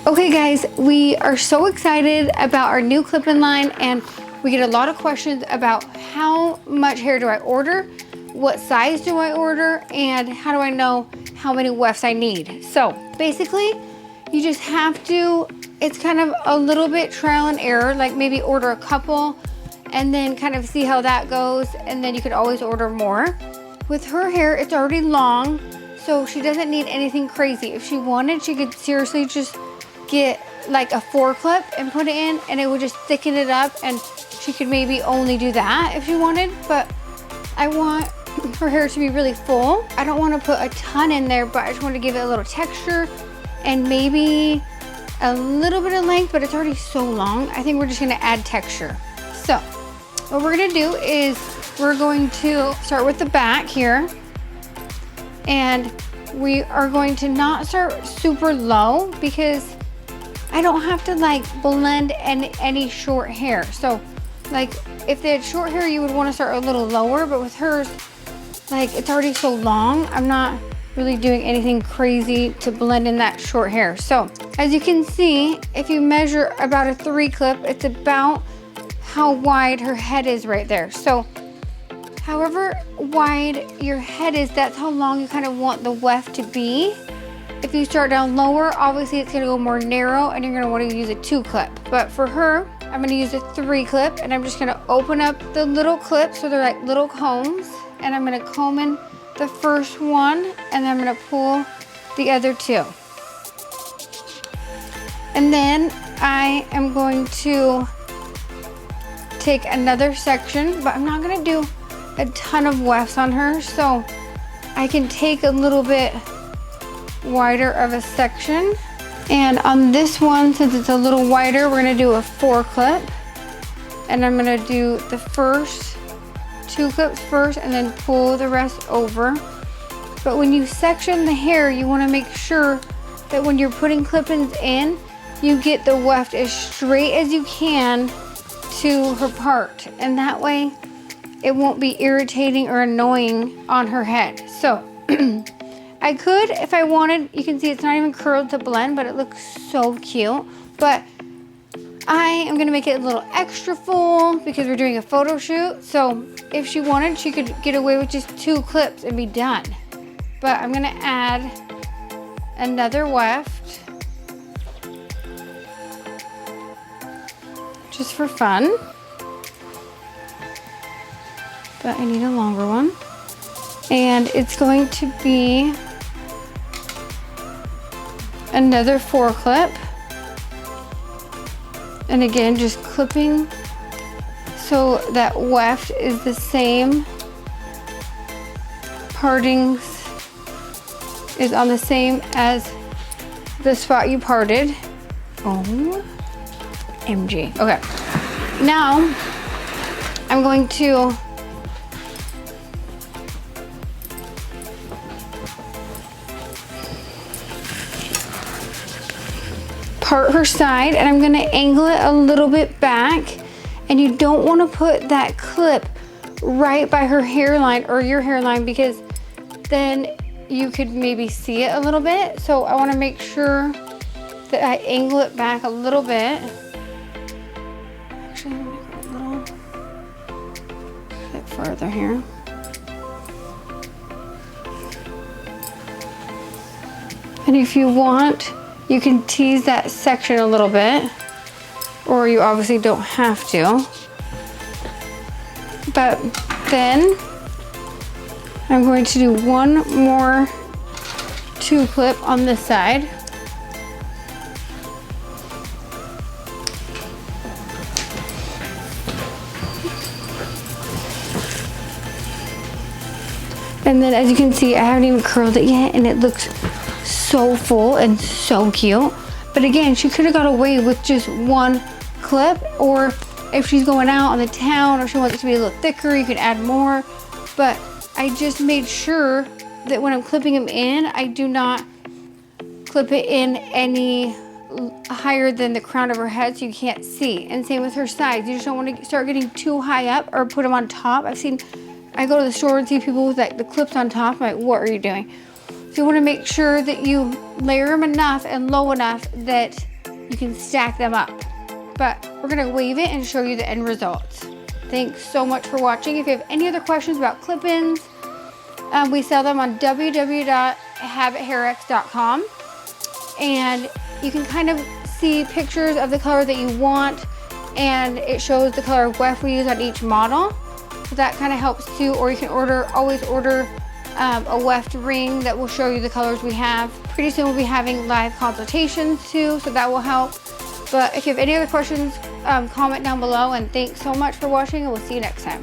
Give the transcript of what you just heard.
Okay guys, we are so excited about our new clip-in line, and we get a lot of questions about how much hair do I order, what size do I order, and how do I know how many wefts I need. So basically, you just have to, it's kind of a little bit trial and error, like maybe order a couple and then kind of see how that goes, and then you could always order more. With her hair, it's already long, so she doesn't need anything crazy. If she wanted, she could seriously just get like a 4-clip and put it in, and it would just thicken it up, and she could maybe only do that if she wanted. But I want her hair to be really full. I don't want to put a ton in there, but I just want to give it a little texture and maybe a little bit of length, but it's already so long. I think we're just going to add texture. So what we're going to do is we're going to start with the back here, and we are going to not start super low because I don't have to like blend any short hair. So like if they had short hair, you would want to start a little lower, but with hers, like it's already so long, I'm not really doing anything crazy to blend in that short hair. So as you can see, if you measure about a 3-clip, it's about how wide her head is right there. So however wide your head is, that's how long you kind of want the weft to be. If you start down lower, obviously it's gonna go more narrow and you're gonna want to use a 2-clip. But for her, I'm gonna use a 3-clip, and I'm just gonna open up the little clips so they're like little combs, and I'm gonna comb in the first one, and then I'm gonna pull the other 2. And then I am going to take another section, but I'm not gonna do a ton of wefts on her, so I can take a little bit wider of a section. And on this one, since it's a little wider, we're gonna do a 4-clip, and I'm gonna do the first 2 clips first and then pull the rest over. But when you section the hair, you want to make sure that when you're putting clip-ins in, you get the weft as straight as you can to her part, and that way it won't be irritating or annoying on her head. So I could, if I wanted, you can see it's not even curled to blend, but it looks so cute. But I am gonna make it a little extra full because we're doing a photo shoot. So if she wanted, she could get away with just 2 clips and be done. But I'm gonna add another weft just for fun. But I need a longer one. And it's going to be another 4-clip. And again, just clipping so that weft is the same. Partings is on the same as the spot you parted. Oh, MG. Okay. Now I'm going to part her side, and I'm going to angle it a little bit back, and you don't want to put that clip right by her hairline or your hairline because then you could maybe see it a little bit. So I want to make sure that I angle it back a little bit. Actually, I'm going to go a little bit farther here. And if you want, you can tease that section a little bit, or you obviously don't have to. But then I'm going to do one more 2-clip on this side. And then as you can see, I haven't even curled it yet, and it looks so full and so cute. But again, she could have got away with just 1 clip, or if she's going out on the town or she wants it to be a little thicker, you can add more. But I just made sure that when I'm clipping them in, I do not clip it in any higher than the crown of her head so you can't see. And same with her sides. You just don't want to start getting too high up or put them on top. I go to the store and see people with like the clips on top. I'm like, what are you doing? So you want to make sure that you layer them enough and low enough that you can stack them up. But we're gonna wave it and show you the end results. Thanks so much for watching. If you have any other questions about clip-ins, we sell them on www.habithairex.com, and you can kind of see pictures of the color that you want, and it shows the color of weft we use on each model. So that kind of helps too. Or you can always order a weft ring that will show you the colors we have. Pretty soon we'll be having live consultations too, so that will help. But if you have any other questions, comment down below, and thanks so much for watching, and we'll see you next time.